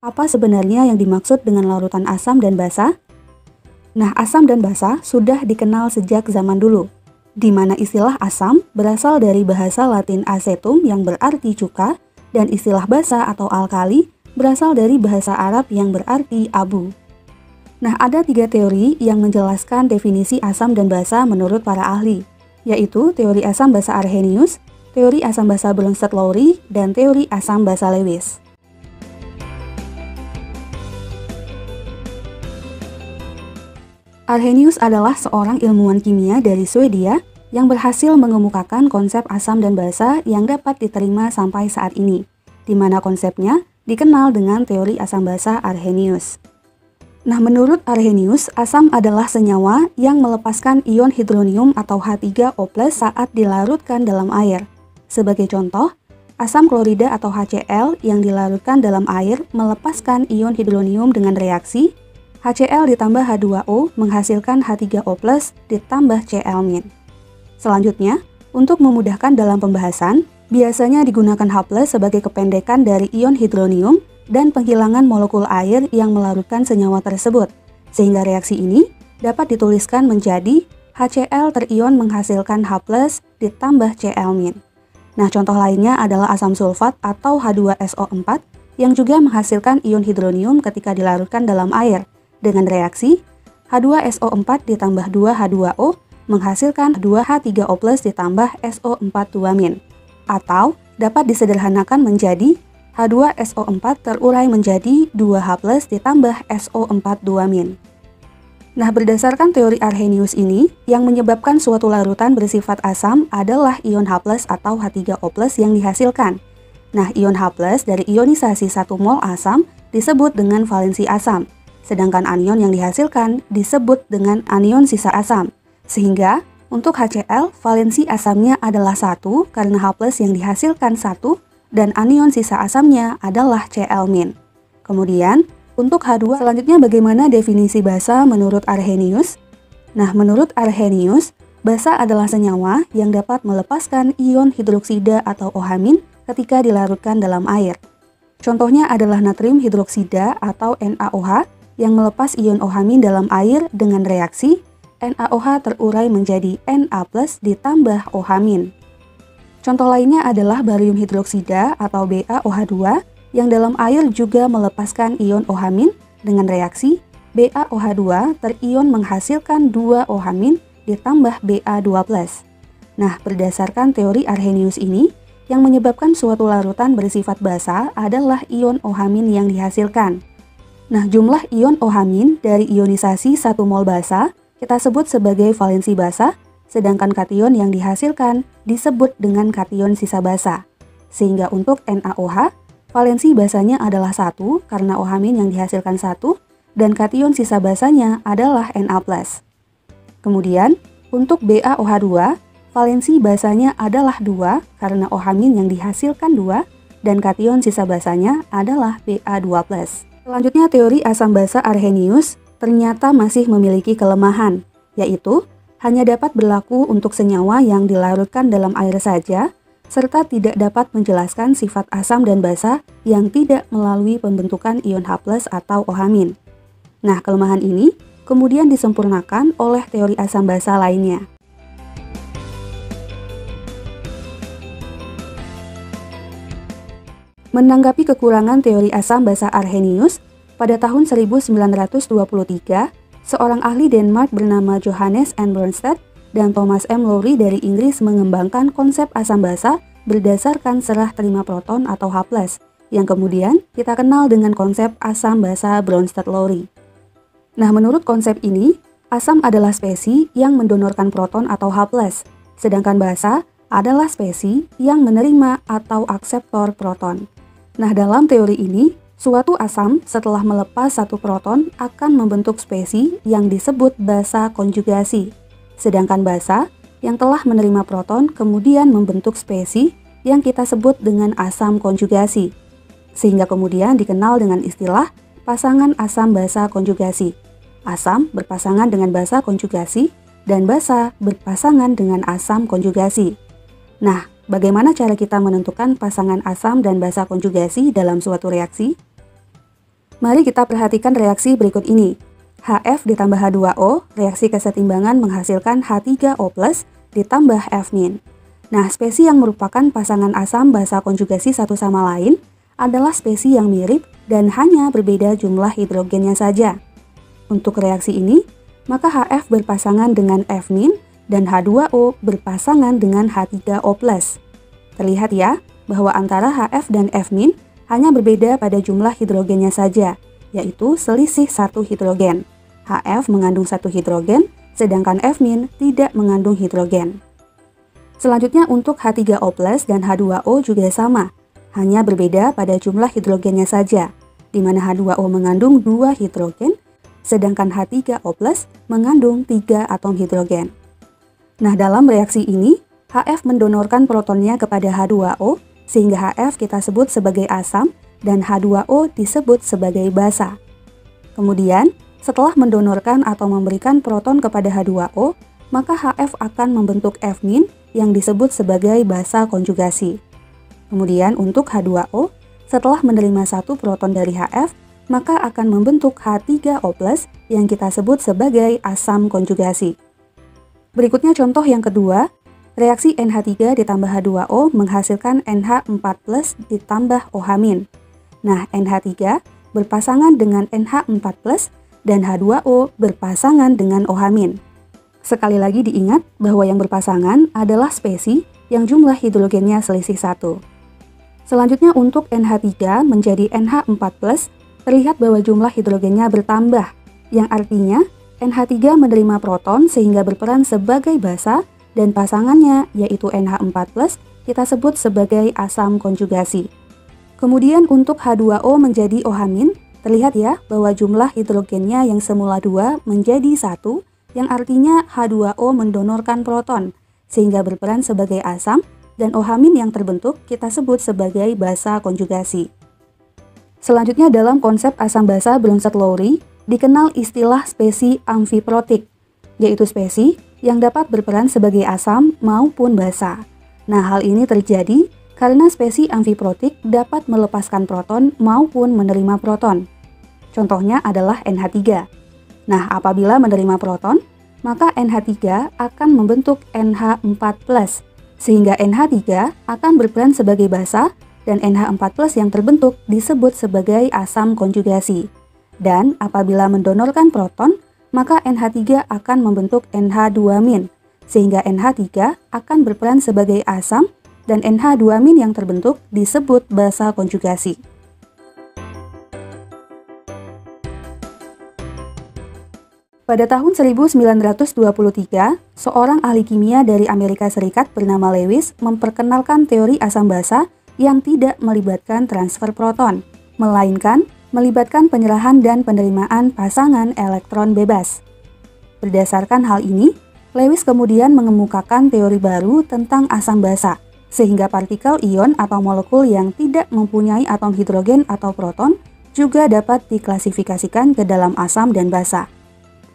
Apa sebenarnya yang dimaksud dengan larutan asam dan basa? Nah, asam dan basa sudah dikenal sejak zaman dulu, di mana istilah asam berasal dari bahasa Latin acetum yang berarti cuka, dan istilah basa atau alkali berasal dari bahasa Arab yang berarti abu. Nah, ada 3 teori yang menjelaskan definisi asam dan basa menurut para ahli, yaitu teori asam basa Arrhenius, teori asam basa Bronsted-Lowry, dan teori asam basa Lewis. Arrhenius adalah seorang ilmuwan kimia dari Swedia yang berhasil mengemukakan konsep asam dan basa yang dapat diterima sampai saat ini, di mana konsepnya dikenal dengan teori asam basa Arrhenius. Nah, menurut Arrhenius, asam adalah senyawa yang melepaskan ion hidronium atau H3O+ saat dilarutkan dalam air. Sebagai contoh, asam klorida atau HCl yang dilarutkan dalam air melepaskan ion hidronium dengan reaksi HCl ditambah H2O menghasilkan H3O+ ditambah Cl-. Selanjutnya, untuk memudahkan dalam pembahasan, biasanya digunakan H+ sebagai kependekan dari ion hidronium dan penghilangan molekul air yang melarutkan senyawa tersebut, sehingga reaksi ini dapat dituliskan menjadi HCl terion menghasilkan H+ ditambah Cl-. Nah, contoh lainnya adalah asam sulfat atau H2SO4 yang juga menghasilkan ion hidronium ketika dilarutkan dalam air, dengan reaksi H2SO4 ditambah 2H2O menghasilkan 2H3O+ ditambah SO4 2-. Atau dapat disederhanakan menjadi H2SO4 terurai menjadi 2H+ ditambah SO4 2-. Nah, berdasarkan teori Arrhenius ini, yang menyebabkan suatu larutan bersifat asam adalah ion H+ atau H3O+ yang dihasilkan. Nah, ion H+ dari ionisasi 1 mol asam disebut dengan valensi asam, sedangkan anion yang dihasilkan disebut dengan anion sisa asam. Sehingga, untuk HCl, valensi asamnya adalah 1 karena H+ yang dihasilkan 1 dan anion sisa asamnya adalah Cl-. Kemudian, untuk H2, selanjutnya bagaimana definisi basa menurut Arrhenius? Nah, menurut Arrhenius, basa adalah senyawa yang dapat melepaskan ion hidroksida atau OH- ketika dilarutkan dalam air. Contohnya adalah natrium hidroksida atau NaOH yang melepas ion OH- dalam air dengan reaksi NaOH terurai menjadi Na+ ditambah OH-. Contoh lainnya adalah barium hidroksida atau BaOH2 yang dalam air juga melepaskan ion OH- dengan reaksi BaOH2 terion menghasilkan 2 OH- ditambah Ba2+. Nah, berdasarkan teori Arrhenius ini, yang menyebabkan suatu larutan bersifat basa adalah ion OH- yang dihasilkan. Nah, jumlah ion OH- dari ionisasi 1 mol basa kita sebut sebagai valensi basa, sedangkan kation yang dihasilkan disebut dengan kation sisa basa. Sehingga untuk NaOH, valensi basanya adalah 1 karena OH- yang dihasilkan 1 dan kation sisa basanya adalah Na+. Kemudian, untuk BaOH2, valensi basanya adalah 2 karena OH- yang dihasilkan 2 dan kation sisa basanya adalah Ba2+. Selanjutnya, teori asam basa Arrhenius ternyata masih memiliki kelemahan, yaitu hanya dapat berlaku untuk senyawa yang dilarutkan dalam air saja, serta tidak dapat menjelaskan sifat asam dan basa yang tidak melalui pembentukan ion H+ atau OH-. Nah, kelemahan ini kemudian disempurnakan oleh teori asam basa lainnya. Menanggapi kekurangan teori asam basa Arrhenius, pada tahun 1923, seorang ahli Denmark bernama Johannes N. Bronsted dan Thomas M. Lowry dari Inggris mengembangkan konsep asam basa berdasarkan serah terima proton atau H+, yang kemudian kita kenal dengan konsep asam basa Bronsted-Lowry. Nah, menurut konsep ini, asam adalah spesi yang mendonorkan proton atau H+, sedangkan basa adalah spesi yang menerima atau akseptor proton. Nah, dalam teori ini, suatu asam setelah melepas satu proton akan membentuk spesi yang disebut basa konjugasi. Sedangkan basa yang telah menerima proton kemudian membentuk spesi yang kita sebut dengan asam konjugasi. Sehingga kemudian dikenal dengan istilah pasangan asam basa konjugasi. Asam berpasangan dengan basa konjugasi dan basa berpasangan dengan asam konjugasi. Nah, bagaimana cara kita menentukan pasangan asam dan basa konjugasi dalam suatu reaksi? Mari kita perhatikan reaksi berikut ini. HF ditambah H2O, reaksi kesetimbangan menghasilkan H3O+, ditambah F-. Nah, spesi yang merupakan pasangan asam basa konjugasi satu sama lain adalah spesi yang mirip dan hanya berbeda jumlah hidrogennya saja. Untuk reaksi ini, maka HF berpasangan dengan F- dan H2O berpasangan dengan H3O+. Terlihat ya, bahwa antara HF dan F- hanya berbeda pada jumlah hidrogennya saja, yaitu selisih 1 hidrogen. HF mengandung 1 hidrogen, sedangkan F- tidak mengandung hidrogen. Selanjutnya untuk H3O+ dan H2O juga sama, hanya berbeda pada jumlah hidrogennya saja, di mana H2O mengandung 2 hidrogen, sedangkan H3O+ mengandung 3 atom hidrogen. Nah, dalam reaksi ini, HF mendonorkan protonnya kepada H2O, sehingga HF kita sebut sebagai asam dan H2O disebut sebagai basa. Kemudian, setelah mendonorkan atau memberikan proton kepada H2O, maka HF akan membentuk F- yang disebut sebagai basa konjugasi. Kemudian untuk H2O, setelah menerima 1 proton dari HF, maka akan membentuk H3O+ yang kita sebut sebagai asam konjugasi. Berikutnya contoh yang kedua, reaksi NH3 ditambah H2O menghasilkan NH4+ ditambah OH-. Nah, NH3 berpasangan dengan NH4+ dan H2O berpasangan dengan OH-. Sekali lagi diingat bahwa yang berpasangan adalah spesi yang jumlah hidrogennya selisih 1. Selanjutnya untuk NH3 menjadi NH4+, terlihat bahwa jumlah hidrogennya bertambah, yang artinya NH3 menerima proton sehingga berperan sebagai basa, dan pasangannya yaitu NH4+, kita sebut sebagai asam konjugasi. Kemudian untuk H2O menjadi OH-, terlihat ya bahwa jumlah hidrogennya yang semula 2 menjadi 1, yang artinya H2O mendonorkan proton, sehingga berperan sebagai asam, dan OH- yang terbentuk kita sebut sebagai basa konjugasi. Selanjutnya dalam konsep asam basa Bronsted-Lowry, dikenal istilah spesi amfiprotik, yaitu spesi yang dapat berperan sebagai asam maupun basa. Nah, hal ini terjadi karena spesi amfiprotik dapat melepaskan proton maupun menerima proton. Contohnya adalah NH3. Nah, apabila menerima proton, maka NH3 akan membentuk NH4+, sehingga NH3 akan berperan sebagai basa dan NH4+ yang terbentuk disebut sebagai asam konjugasi. Dan apabila mendonorkan proton, maka NH3 akan membentuk NH2-, sehingga NH3 akan berperan sebagai asam dan NH2- yang terbentuk disebut basa konjugasi. Pada tahun 1923, seorang ahli kimia dari Amerika Serikat bernama Lewis memperkenalkan teori asam basa yang tidak melibatkan transfer proton, melainkan melibatkan penyerahan dan penerimaan pasangan elektron bebas. Berdasarkan hal ini, Lewis kemudian mengemukakan teori baru tentang asam basa, sehingga partikel ion atau molekul yang tidak mempunyai atom hidrogen atau proton juga dapat diklasifikasikan ke dalam asam dan basa.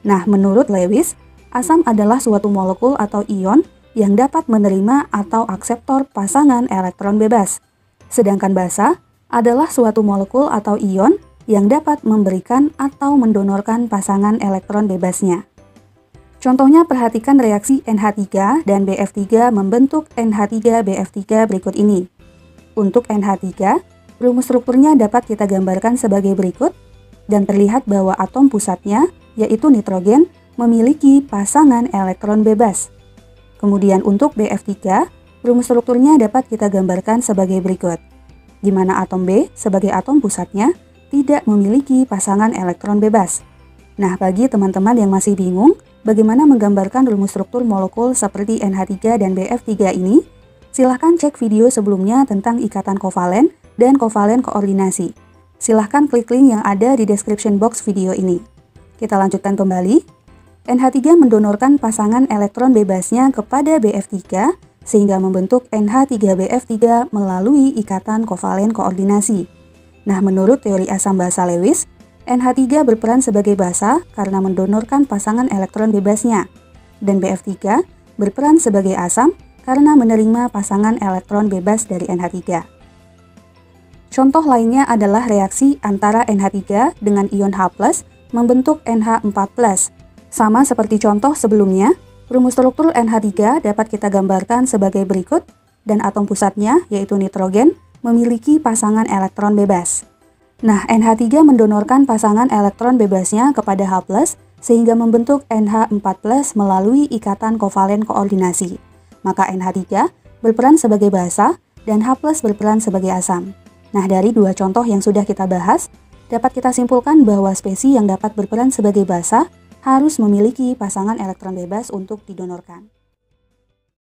Nah, menurut Lewis, asam adalah suatu molekul atau ion yang dapat menerima atau akseptor pasangan elektron bebas. Sedangkan basa adalah suatu molekul atau ion yang dapat memberikan atau mendonorkan pasangan elektron bebasnya. Contohnya perhatikan reaksi NH3 dan BF3 membentuk NH3BF3 berikut ini. Untuk NH3, rumus strukturnya dapat kita gambarkan sebagai berikut, dan terlihat bahwa atom pusatnya, yaitu nitrogen, memiliki pasangan elektron bebas. Kemudian untuk BF3, rumus strukturnya dapat kita gambarkan sebagai berikut, di mana atom B sebagai atom pusatnya tidak memiliki pasangan elektron bebas. Nah, bagi teman-teman yang masih bingung bagaimana menggambarkan rumus struktur molekul seperti NH3 dan BF3 ini, silahkan cek video sebelumnya tentang ikatan kovalen dan kovalen koordinasi. Silahkan klik link yang ada di description box video ini. Kita lanjutkan kembali. NH3 mendonorkan pasangan elektron bebasnya kepada BF3 sehingga membentuk NH3BF3 melalui ikatan kovalen koordinasi. Nah, menurut teori asam basa Lewis, NH3 berperan sebagai basa karena mendonorkan pasangan elektron bebasnya, dan BF3 berperan sebagai asam karena menerima pasangan elektron bebas dari NH3. Contoh lainnya adalah reaksi antara NH3 dengan ion H+ membentuk NH4+. Sama seperti contoh sebelumnya, rumus struktur NH3 dapat kita gambarkan sebagai berikut, dan atom pusatnya, yaitu nitrogen, memiliki pasangan elektron bebas. Nah, NH3 mendonorkan pasangan elektron bebasnya kepada H+, sehingga membentuk NH4+ melalui ikatan kovalen koordinasi. Maka NH3 berperan sebagai basa, dan H+ berperan sebagai asam. Nah, dari dua contoh yang sudah kita bahas, dapat kita simpulkan bahwa spesies yang dapat berperan sebagai basa harus memiliki pasangan elektron bebas untuk didonorkan.